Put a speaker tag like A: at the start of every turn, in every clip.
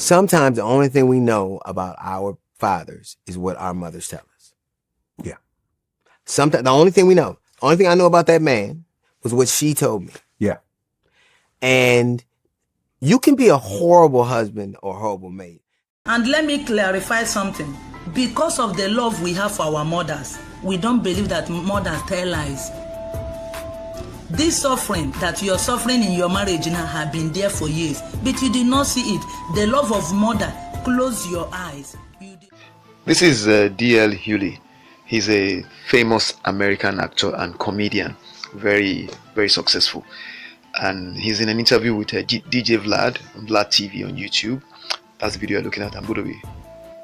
A: Sometimes the only thing we know about our fathers is what our mothers tell us.
B: Yeah.
A: Sometimes the only thing we know, only thing I know about that man was what she told me.
B: Yeah.
A: And you can be a horrible husband or horrible mate.
C: And let me clarify something. Because of the love we have for our mothers, we don't believe that mothers tell lies. This suffering that you are suffering in your marriage now have been there for years, but you did not see it. The love of mother, close your eyes.
D: This is D.L. Hughley. He's a famous American actor and comedian, very, very successful. And he's in an interview with DJ Vlad on Vlad TV on YouTube. That's the video you're looking at. I'm going to be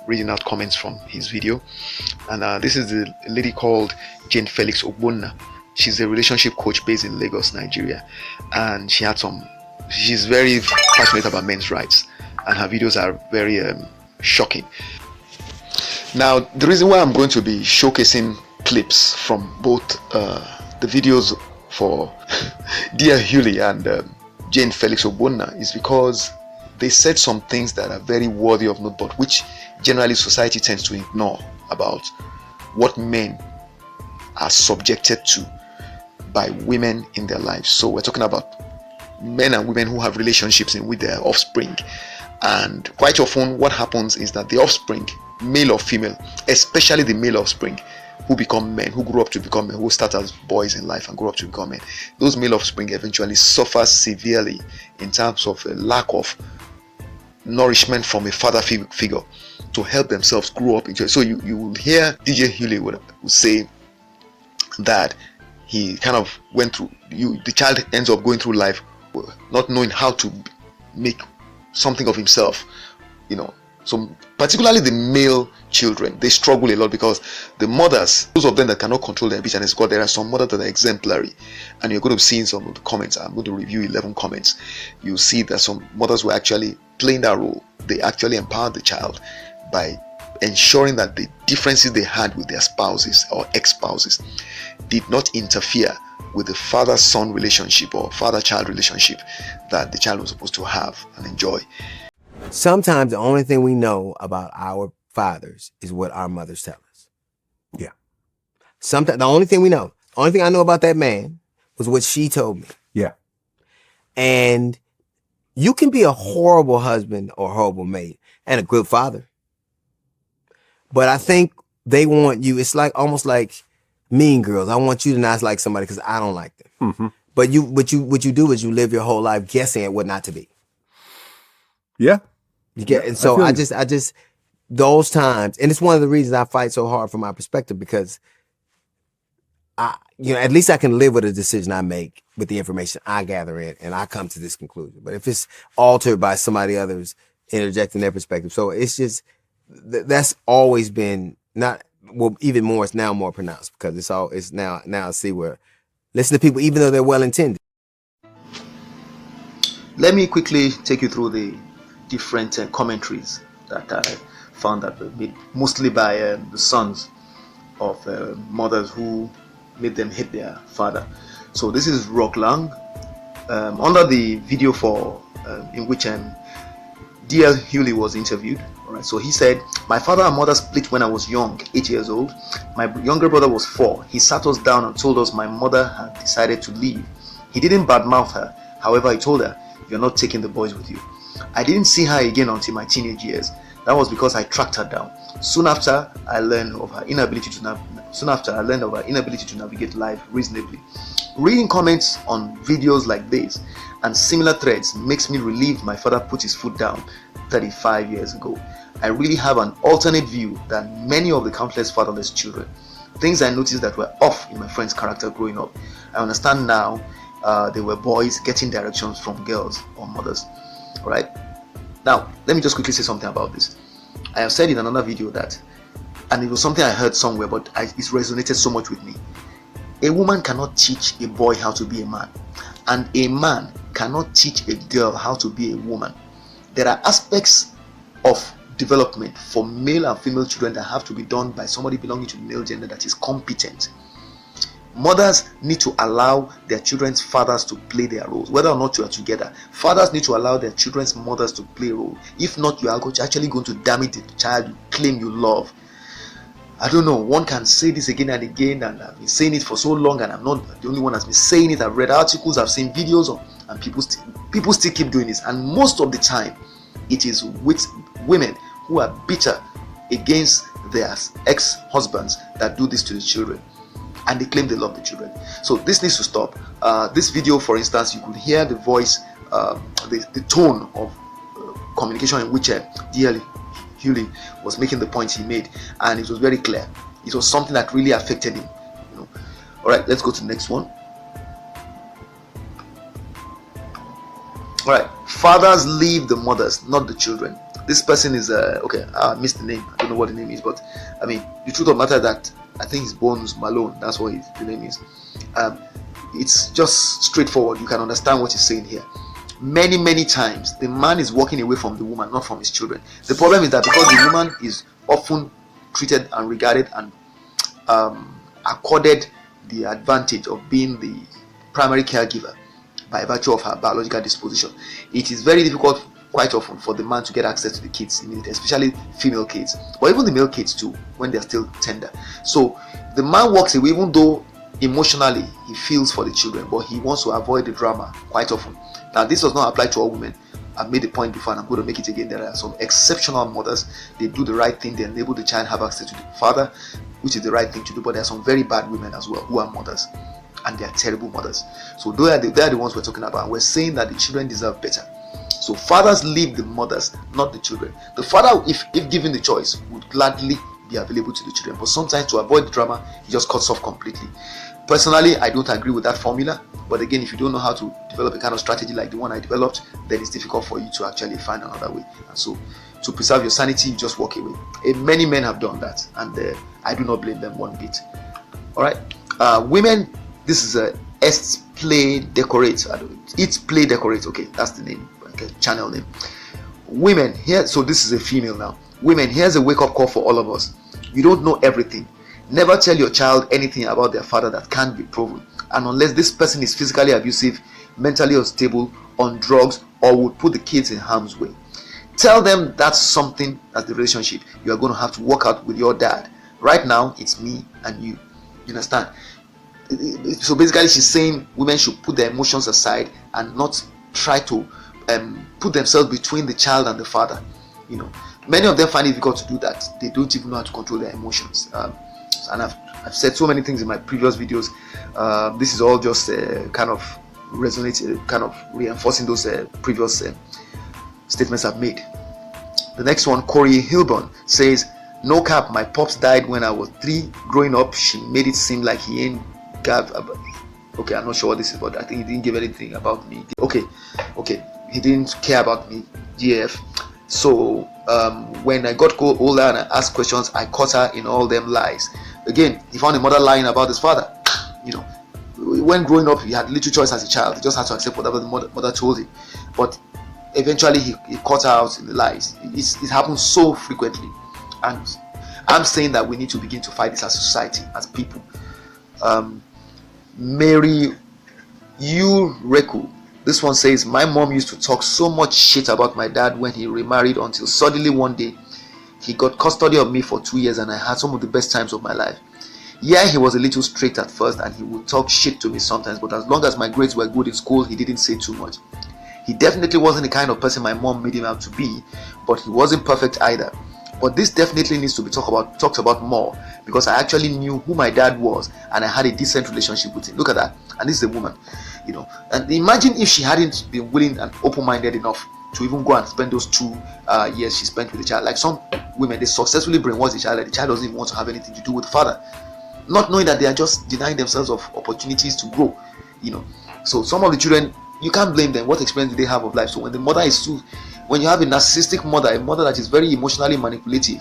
D: reading out comments from his video. And this is the lady called Jane Felix Ogbonna. She's a relationship coach based in Lagos, Nigeria. And she's very passionate about men's rights. And her videos are very shocking. Now, the reason why I'm going to be showcasing clips from both the videos for Dear Hughley and Jane Felix Ogbonna is because they said some things that are very worthy of note, but which generally society tends to ignore about what men are subjected to by women in their lives. So we're talking about men and women who have relationships with their offspring. And quite often what happens is that the offspring, male or female, especially the male offspring, who become men, who grow up to become men, who start as boys in life and grow up to become men, those male offspring eventually suffer severely in terms of a lack of nourishment from a father figure to help themselves grow up into it. So you will hear DJ Hughley would say that he kind of went through, the child ends up going through life not knowing how to make something of himself, So particularly the male children, they struggle a lot because the mothers, those of them that cannot control their ambition, there are some mothers that are exemplary, and you're going to see in some of the comments. I'm going to review 11 comments. You'll see that some mothers were actually playing that role. They actually empowered the child by ensuring that the differences they had with their spouses or ex-spouses did not interfere with the father-son relationship or father-child relationship that the child was supposed to have and enjoy.
A: Sometimes the only thing we know about our fathers is what our mothers tell us.
B: Yeah.
A: Sometimes the only thing we know, only thing I know about that man was what she told me.
B: Yeah.
A: And you can be a horrible husband or horrible mate and a good father. But I think they want you, it's like almost like Mean Girls. I want you to not like somebody because I don't like them.
B: Mm-hmm.
A: But what you do is you live your whole life guessing at what not to be.
B: Yeah.
A: You get, and so I just those times, and it's one of the reasons I fight so hard from my perspective, because at least I can live with a decision I make with the information I gather in, and I come to this conclusion. But if it's altered by somebody others interjecting their perspective, so it's just that's always been even more. It's now more pronounced because it's now I see where listen to people even though they're well intended.
D: Let me quickly take you through the different commentaries that I found that were made mostly by the sons of mothers who made them hate their father. So this is Rock Lang under the video in which D.L. Hughley was interviewed. All right, so he said, "My father and mother split when I was young, 8 years old. My younger brother was 4. He sat us down and told us my mother had decided to leave. He didn't badmouth her. However, he told her, 'You're not taking the boys with you.' I didn't see her again until my teenage years. That was because I tracked her down. Soon after, I learned of her inability to navigate life reasonably." Reading comments on videos like this and similar threads makes me relieve my father put his foot down 35 years ago. I really have an alternate view than many of the countless fatherless children. Things I noticed that were off in my friend's character growing up, I understand now. They were boys getting directions from girls or mothers. All right. Now, let me just quickly say something about this. I have said in another video that, and it was something I heard somewhere, but it resonated so much with me. A woman cannot teach a boy how to be a man, and a man cannot teach a girl how to be a woman. There are aspects of development for male and female children that have to be done by somebody belonging to the male gender that is competent. Mothers need to allow their children's fathers to play their roles, whether or not you are together. Fathers need to allow their children's mothers to play a role. If not, you are actually going to damage the child you claim you love. I don't know, one can say this again and again, and I've been saying it for so long, and I'm not the only one that's been saying it. I've read articles, I've seen videos, and people still keep doing this. And most of the time, it is with women who are bitter against their ex-husbands that do this to the children, and they claim they love the children. So this needs to stop. This video, for instance, you could hear the voice, the tone of communication in which DL Hughley was making the points he made, and it was very clear. It was something that really affected him. All right, let's go to the next one. All right, fathers leave the mothers, not the children. This person is okay. I missed the name. I don't know what the name is, but I mean, the truth of the matter is that I think his Bones Malone. That's what the name is. It's just straightforward. You can understand what he's saying here. Many times the man is walking away from the woman, not from his children. The problem is that because the woman is often treated and regarded and accorded the advantage of being the primary caregiver by virtue of her biological disposition, it is very difficult quite often for the man to get access to the kids, especially female kids, but even the male kids too, when they're still tender. So the man walks away even though emotionally he feels for the children, but he wants to avoid the drama quite often. Now, this does not apply to all women. I've made the point before and I'm going to make it again. There are some exceptional mothers. They do the right thing. They enable the child have access to the father, which is the right thing to do. But there are some very bad women as well who are mothers, and they are terrible mothers. So they are the ones we're talking about. And we're saying that the children deserve better. So fathers leave the mothers, not the children. The father, if given the choice, would gladly be available to the children. But sometimes to avoid the drama, he just cuts off completely. Personally, I don't agree with that formula. But again, if you don't know how to develop a kind of strategy like the one I developed, then it's difficult for you to actually find another way. And so, to preserve your sanity, you just walk away. Many men have done that, and I do not blame them one bit. All right, women. This is a It's Play Decorate. It's Play Decorate. Okay, that's the name. Okay, channel name. Women here. So this is a female now. Women, here's a wake-up call for all of us. You don't know everything. Never tell your child anything about their father that can't be proven. And unless this person is physically abusive, mentally unstable, on drugs, or would put the kids in harm's way, tell them that's something, that's the relationship you are going to have to work out with your dad. Right now, it's me and you. You understand? So basically, she's saying women should put their emotions aside and not try to put themselves between the child and the father. Many of them find it difficult to do that. They don't even know how to control their emotions. And I've said so many things in my previous videos. This is all just kind of resonating, kind of reinforcing those previous statements I've made. The next one, Corey Hilburn says, "No cap, my pops died when I was 3. Growing up, she made it seem like he ain't gave." Okay, I'm not sure what this is, but I think he didn't give anything about me. Okay, he didn't care about me. GF. So when I got older and I asked questions, I caught her in all them lies. Again, he found a mother lying about his father. When growing up, he had little choice as a child. He just had to accept whatever the mother told him. But eventually, he caught her out in the lies. It happens so frequently, and I'm saying that we need to begin to fight this as a society, as people. Mary Ureku. This one says, "My mom used to talk so much shit about my dad when he remarried until suddenly one day he got custody of me for 2 years and I had some of the best times of my life. Yeah, he was a little strict at first and he would talk shit to me sometimes, but as long as my grades were good in school, he didn't say too much. He definitely wasn't the kind of person my mom made him out to be, but he wasn't perfect either. But this definitely needs to be talked about more, because I actually knew who my dad was and I had a decent relationship with him." Look at that. And this is a woman, and imagine if she hadn't been willing and open-minded enough to even go and spend those 2 years she spent with the child. Like some women, they successfully brainwash the child, and the child doesn't even want to have anything to do with the father, not knowing that they are just denying themselves of opportunities to grow. So some of the children, you can't blame them. What experience do they have of life? So when the mother is when you have a narcissistic mother, a mother that is very emotionally manipulative,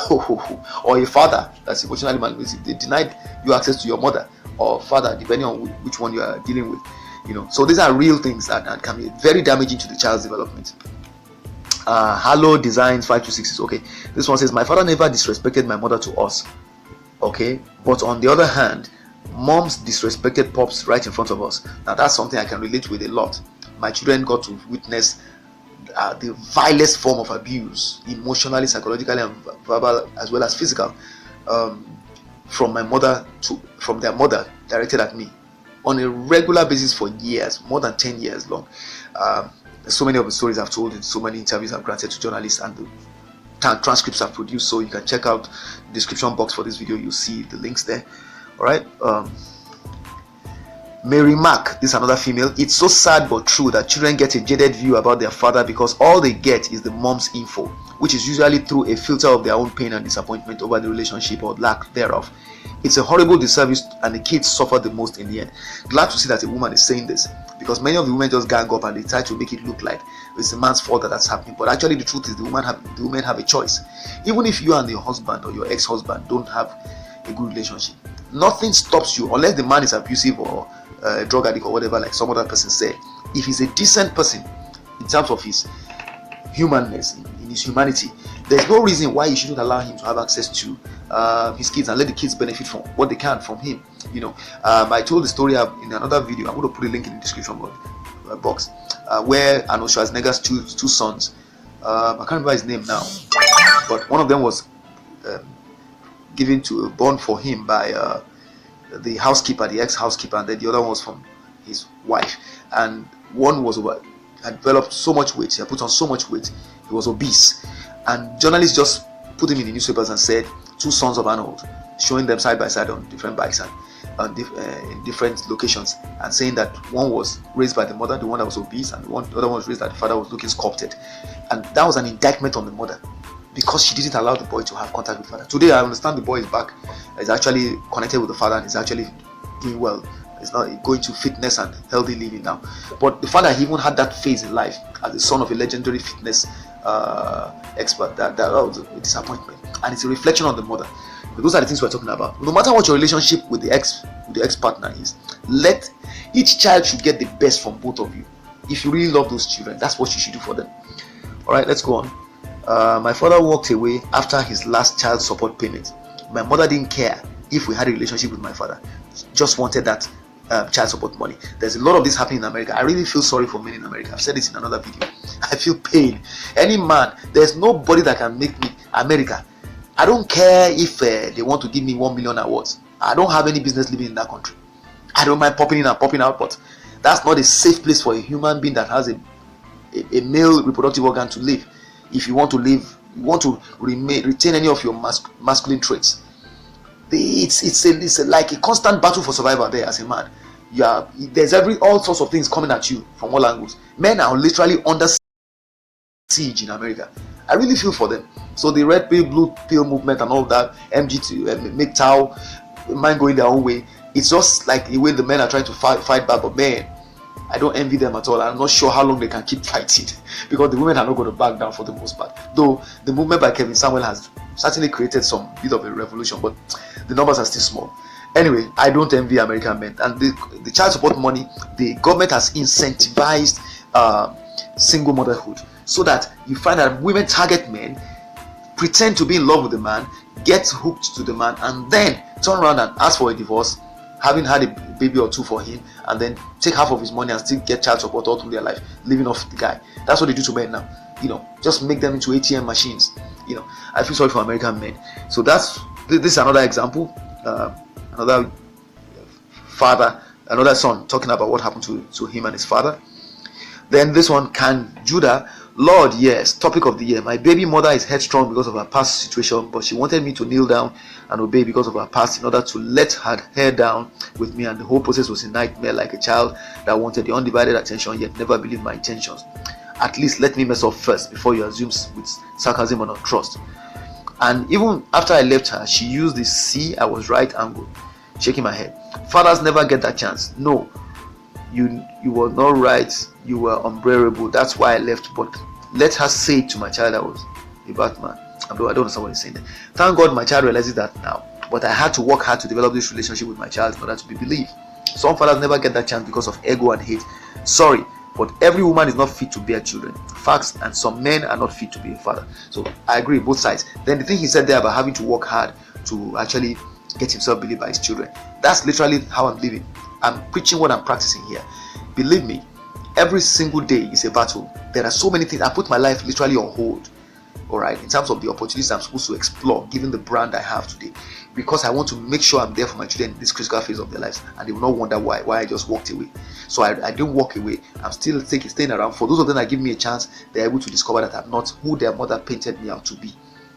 D: or a father that's emotionally manipulative, they denied you access to your mother or father, depending on which one you are dealing with. So these are real things that can be very damaging to the child's development. Hello Designs 526. Okay, this one says, "My father never disrespected my mother to us. Okay, but on the other hand, Moms disrespected pops right in front of us. Now that's something I can relate with a lot. My children got to witness the vilest form of abuse, emotionally, psychologically, and verbal, as well as physical, from their mother directed at me on a regular basis for years, more than 10 years long. So many of the stories I've told in so many interviews I've granted to journalists, and the transcripts I've produced, so you can check out the description box for this video. You'll see the links there. All right. Mary Mack, this is another female. It's so sad but true that children get a jaded view about their father because all they get is the mom's info, which is usually through a filter of their own pain and disappointment over the relationship or lack thereof. It's a horrible disservice, and the kids suffer the most in the end. Glad to see that a woman is saying this, because many of the women just gang up and they try to make it look like it's the man's fault that that's happening. But actually the truth is the women have a choice. Even if you and your husband or your ex-husband don't have a good relationship, nothing stops you, unless the man is abusive or a drug addict or whatever, like some other person said. If he's a decent person in terms of his humanness, in his humanity, there's no reason why you shouldn't allow him to have access to his kids and let the kids benefit from what they can from him. You know, I told the story in another video. I'm going to put a link in the description box, where Arnold Schwarzenegger's two sons, I can't remember his name now, but one of them was born for him by the housekeeper, the ex-housekeeper, and then the other one was from his wife. And one had developed so much weight, he had put on so much weight, he was obese, and journalists just put him in the newspapers and said, two sons of Arnold, showing them side by side on different bikes and in different locations, and saying that one was raised by the mother, the one that was obese, and the other one was raised that the father was looking sculpted. And that was an indictment on the mother, because she didn't allow the boy to have contact with the father. Today I understand the boy is back, is actually connected with the father, and is actually doing well. He's not going to fitness and healthy living now. But the father, he even had that phase in life as the son of a legendary fitness expert. That was a disappointment, and it's a reflection on the mother. But those are the things we're talking about. No matter what your relationship with the ex partner is, let each child should get the best from both of you. If you really love those children, that's what you should do for them. All right, let's go on. My father walked away after his last child support payment. My mother didn't care if we had a relationship with my father, just wanted that child support money. There's a lot of this happening in America. I really feel sorry for men in America. I've said this in another video. I feel pain. Any man, there's nobody that can make me America. I don't care if they want to give me 1 million awards. I don't have any business living in that country. I don't mind popping in and popping out, but that's not a safe place for a human being that has a male reproductive organ to live. If you want to live, you want to retain any of your masculine traits, it's like a constant battle for survival there as a man. There's all sorts of things coming at you from all angles. Men are literally under siege in America. I really feel for them. So the red pill, blue pill movement and all that, MGT, MGTOW, mind going their own way. It's just like the way the men are trying to fight back. But man, I don't envy them at all. I'm not sure how long they can keep fighting, because the women are not going to back down for the most part. Though the movement by Kevin Samuel has certainly created some bit of a revolution, but the numbers are still small. Anyway, I don't envy American men. And the child support money, the government has incentivized single motherhood, so that you find that women target men, pretend to be in love with the man, get hooked to the man, and then turn around and ask for a divorce, having had a baby or two for him, and then take half of his money and still get child support all through their life, living off the guy. That's what they do to men now. Just make them into ATM machines. I feel sorry for American men. So this is another example. Another father, another son talking about what happened to him and his father. Then this one, can Judah, Lord, yes, topic of the year. My baby mother is headstrong because of her past situation, but she wanted me to kneel down and obey because of her past in order to let her hair down with me, and the whole process was a nightmare, like a child that wanted the undivided attention yet never believed my intentions. At least let me mess up first before you assume with sarcasm and untrust. And even after I left her, she used the "see, I was right" angle, shaking my head. Fathers never get that chance. No, you were not right, you were unbearable, that's why I left. But let her say to my child I was a bad man. I don't understand what he's saying there. Thank God my child realizes that now, but I had to work hard to develop this relationship with my child in order to be believed. Some fathers never get that chance because of ego and hate. Sorry, but every woman is not fit to bear children. Facts. And some men are not fit to be a father. So I agree, both sides. Then the thing he said there about having to work hard to actually get himself believed by his children. That's literally how I'm living. I'm preaching what I'm practicing here. Believe me, every single day is a battle. There are so many things. I put my life literally on hold, all right, in terms of the opportunities I'm supposed to explore, given the brand I have today, because I want to make sure I'm there for my children in this critical phase of their lives, and they will not wonder why I just walked away. So I didn't walk away. I'm still staying around. For those of them that give me a chance, they're able to discover that I'm not who their mother painted me out to be.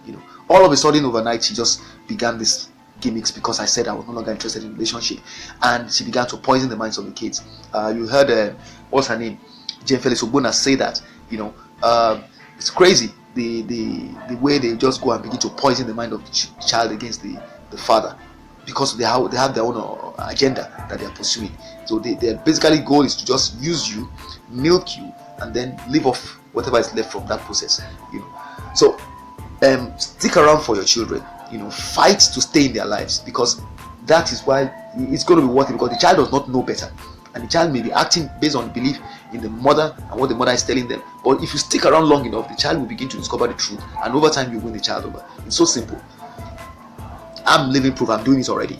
D: You know, all of a sudden overnight, she just began this gimmicks because I said I was no longer interested in relationship, and she began to poison the minds of the kids. You heard what's her name, Jane Felix Ogbonna, say that. You know, it's crazy the way they just go and begin to poison the mind of the child against the father, because they have their own agenda that they are pursuing. So their basically goal is to just use you, milk you, and then live off whatever is left from that process. You know, so stick around for your children. You know, fight to stay in their lives, because that is why it's going to be worth it, because the child does not know better, and the child may be acting based on belief in the mother and what the mother is telling them. But if you stick around long enough, the child will begin to discover the truth, and over time you win the child over. It's so simple. I'm living proof. I'm doing it already.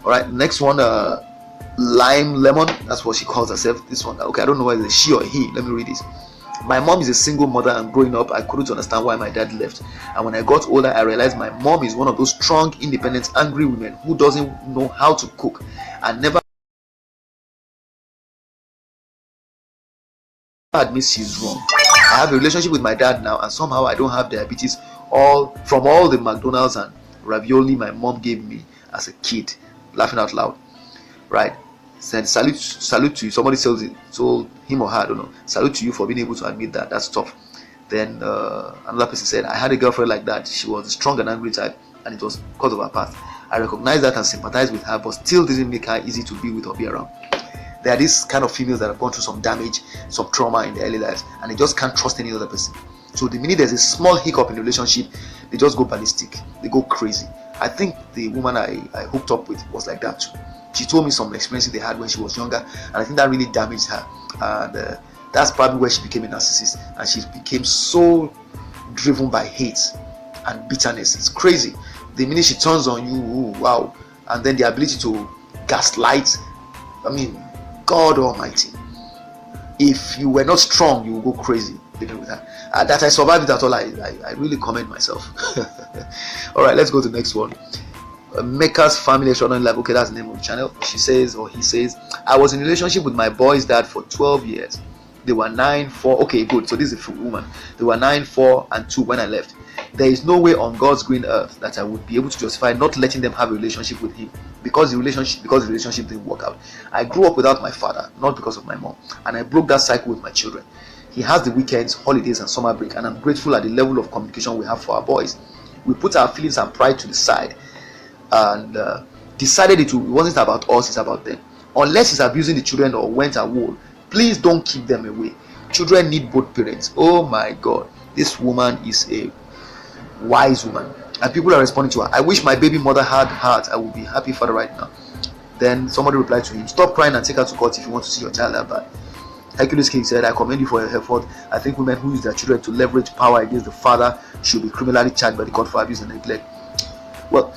D: All right, next one, Lime Lemon, that's what she calls herself. This one, okay, I don't know whether it's she or he. Let me read this. My mom is a single mother, and growing up I couldn't understand why my dad left, and when I got older I realized my mom is one of those strong, independent, angry women who doesn't know how to cook and never admits she's wrong. I have a relationship with my dad now, and somehow I don't have diabetes from all the McDonald's and ravioli my mom gave me as a kid. Laughing out loud, right? Said salute to you. Somebody told him or her, I don't know, salute to you for being able to admit that. That's tough. Then another person said, I had a girlfriend like that. She was a strong and angry type, and it was because of her past. I recognize that and sympathize with her, but still didn't make her easy to be with or be around. There are these kind of females that have gone through some damage, some trauma in their early lives, and they just can't trust any other person. So the minute there's a small hiccup in the relationship, they just go ballistic. They go crazy. I think the woman I hooked up with was like that too. She told me some experiences they had when she was younger, and I think that really damaged her. And that's probably where she became a narcissist, and she became so driven by hate and bitterness. It's crazy. The minute she turns on you, ooh, wow, and then the ability to gaslight. I mean, God Almighty. If you were not strong, you would go crazy living with her. That I survived it at all, I really commend myself. All right, let's go to the next one. Maker's Family Extraordinary Life. Okay, that's the name of the channel. She says, or he says, I was in a relationship with my boy's dad for 12 years. They were 9, 4. Okay, good. So this is a woman. They were 9, 4, and 2 when I left. There is no way on God's green earth that I would be able to justify not letting them have a relationship with him because the relationship didn't work out. I grew up without my father, not because of my mom, and I broke that cycle with my children. He has the weekends, holidays, and summer break, and I'm grateful at the level of communication we have for our boys. We put our feelings and pride to the side and decided it wasn't about us, it's about them. Unless he's abusing the children or went AWOL, please don't keep them away. Children need both parents. Oh my God, this woman is a wise woman, and people are responding to her. I wish my baby mother had heart. I would be happy father right now. Then somebody replied to him, stop crying and take her to court if you want to see your child that bad. Hercules King said, I commend you for your effort. I think women who use their children to leverage power against the father should be criminally charged by the court for abuse and neglect. Well,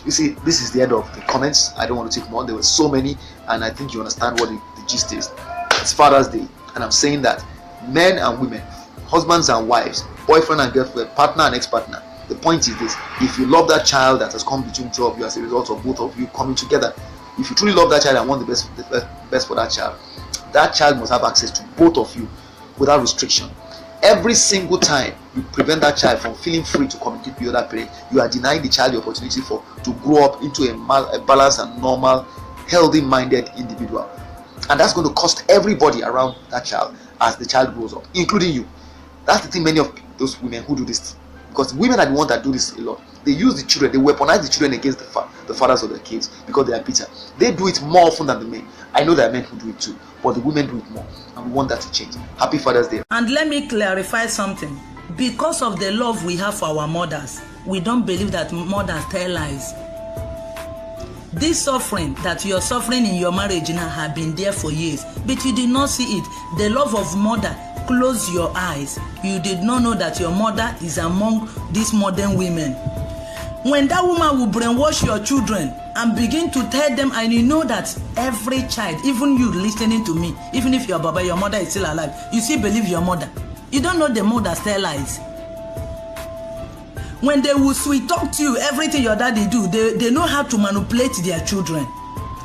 D: you see, this is the end of the comments. I don't want to take more. There were so many, and I think you understand what the gist is. It's Father's Day, and I'm saying that men and women, husbands and wives, boyfriend and girlfriend, partner and ex-partner, the point is this: if you love that child that has come between two of you as a result of both of you coming together, if you truly love that child and want the best for that child must have access to both of you without restriction. Every single time you prevent that child from feeling free to communicate with the other parent, you are denying the child the opportunity to grow up into a balanced and normal, healthy-minded individual. And that's going to cost everybody around that child as the child grows up, including you. That's the thing many of those women who do this, because women are the ones that do this a lot. They use the children, they weaponize the children against the fathers of their kids because they are bitter. They do it more often than the men. I know there are men who do it too, but the women do it more, and we want that to change. Happy Father's Day.
C: And let me clarify something. Because of the love we have for our mothers, we don't believe that mothers tell lies. This suffering that you're suffering in your marriage now have been there for years, but you did not see it. The love of mother closed your eyes. You did not know that your mother is among these modern women. When that woman will brainwash your children and begin to tell them, and you know that every child, even you listening to me, even if your baba, your mother is still alive, you still believe your mother. You don't know the mother's tell lies. When they will sweet talk to you, everything your daddy do, they know how to manipulate their children.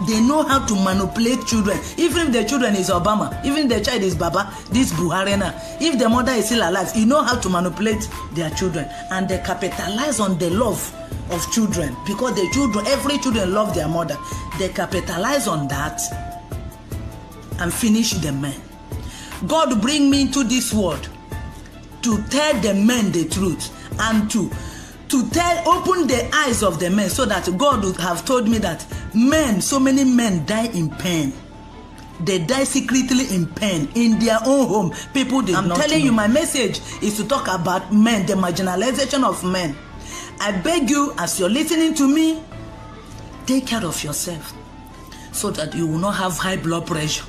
C: They know how to manipulate children. Even if the children is Obama, even if the child is Baba, this Buhari now, if the mother is still alive, you know how to manipulate their children. And they capitalize on the love of children, because the children, every children love their mother. They capitalize on that and finish the men. God bring me into this world to tell the men the truth, and to open the eyes of the men, so that God would have told me that men, so many men die in pain. They die secretly in pain in their own home. People did not know. I'm telling you, my message is to talk about men, the marginalization of men. I beg you, as you're listening to me, take care of yourself, so that you will not have high blood pressure,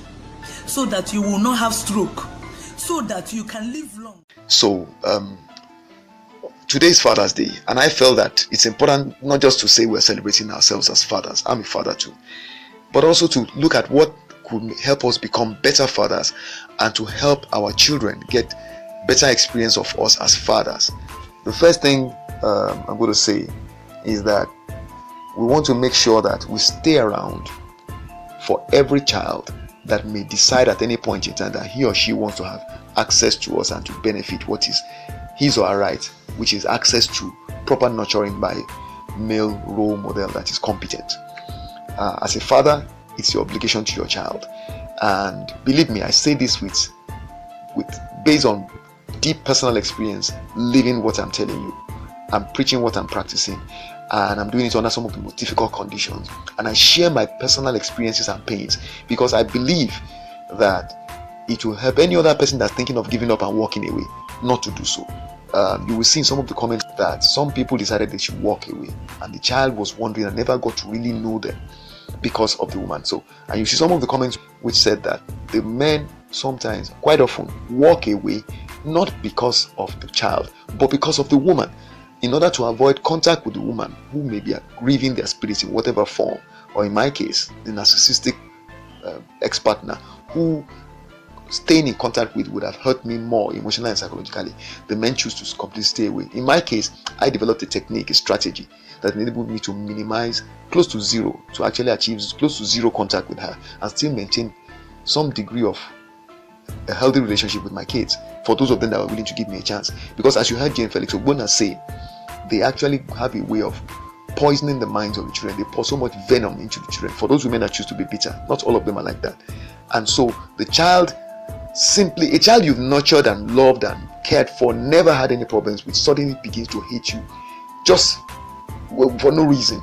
C: so that you will not have stroke, so that you can live long.
D: So today is Father's Day, and I felt that it's important not just to say we're celebrating ourselves as fathers. I'm a father too, but also to look at what could help us become better fathers, and to help our children get better experience of us as fathers. The first thing I'm going to say is that we want to make sure that we stay around for every child that may decide at any point in time that he or she wants to have access to us and to benefit what is his or her right, which is access to proper nurturing by male role model that is competent. As a father, it's your obligation to your child, and believe me, I say this with based on deep personal experience, living what I'm telling you. I'm preaching what I'm practicing, and I'm doing it under some of the most difficult conditions, and I share my personal experiences and pains, because I believe that it will help any other person that's thinking of giving up and walking away not to do so. You will see in some of the comments that some people decided they should walk away, and the child was wondering and never got to really know them because of the woman. So, and you see some of the comments which said that the men sometimes, quite often, walk away not because of the child, but because of the woman, in order to avoid contact with the woman who may be grieving their spirits in whatever form, or in my case, the narcissistic ex-partner who staying in contact with would have hurt me more emotionally and psychologically. The men choose to completely stay away. In my case, I developed a technique, a strategy that enabled me to minimize close to zero, to actually achieve close to zero contact with her and still maintain some degree of a healthy relationship with my kids, for those of them that were willing to give me a chance. Because as you heard Jane Felix Ogbonna say, they actually have a way of poisoning the minds of the children. They pour so much venom into the children. For those women that choose to be bitter, not all of them are like that. And so the child, simply a child you've nurtured and loved and cared for, never had any problems with, suddenly begins to hate you just for no reason.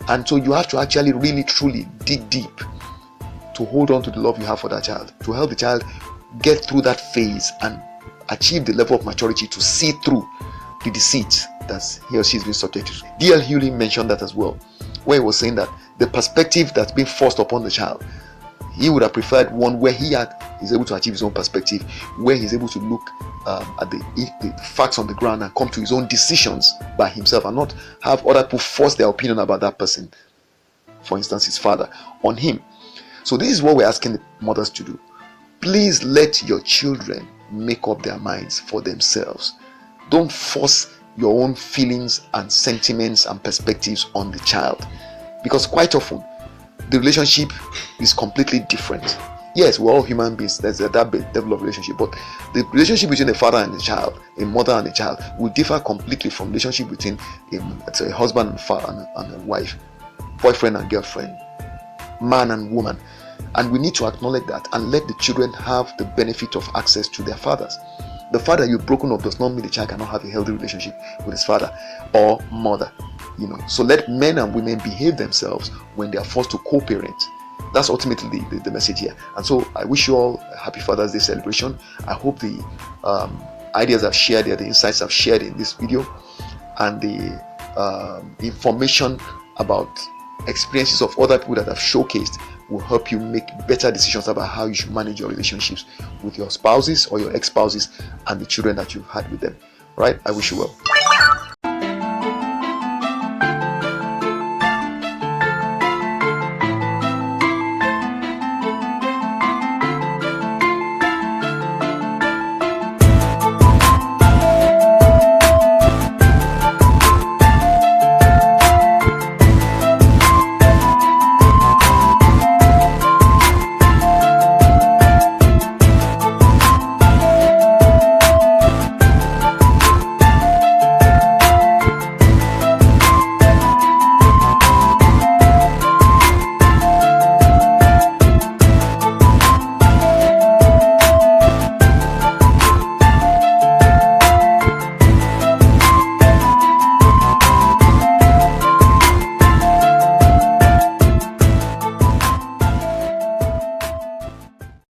D: And so you have to actually really truly dig deep to hold on to the love you have for that child, to help the child get through that phase and achieve the level of maturity to see through the deceit that he or she is being subjected to. D.L. Hughley mentioned that as well, where he was saying that the perspective that's being forced upon the child, he would have preferred one where is able to achieve his own perspective, where he's able to look at the facts on the ground and come to his own decisions by himself, and not have other people force their opinion about that person, for instance his father, on him. So this is what we're asking the mothers to do. Please let your children make up their minds for themselves. Don't force your own feelings and sentiments and perspectives on the child, because quite often the relationship is completely different. Yes, we're all human beings, there's that level of relationship, but the relationship between a father and a child, a mother and a child, will differ completely from the relationship between a husband and a wife, boyfriend and girlfriend, man and woman. And we need to acknowledge that and let the children have the benefit of access to their fathers. The father you've broken up does not mean the child cannot have a healthy relationship with his father or mother. So let men and women behave themselves when they are forced to co-parent. That's ultimately the message here. And so I wish you all a happy Father's Day celebration. I hope the ideas I've shared here, the insights I've shared in this video, and the information about experiences of other people that I've showcased will help you make better decisions about how you should manage your relationships with your spouses or your ex-spouses and the children that you've had with them. Right? I wish you well.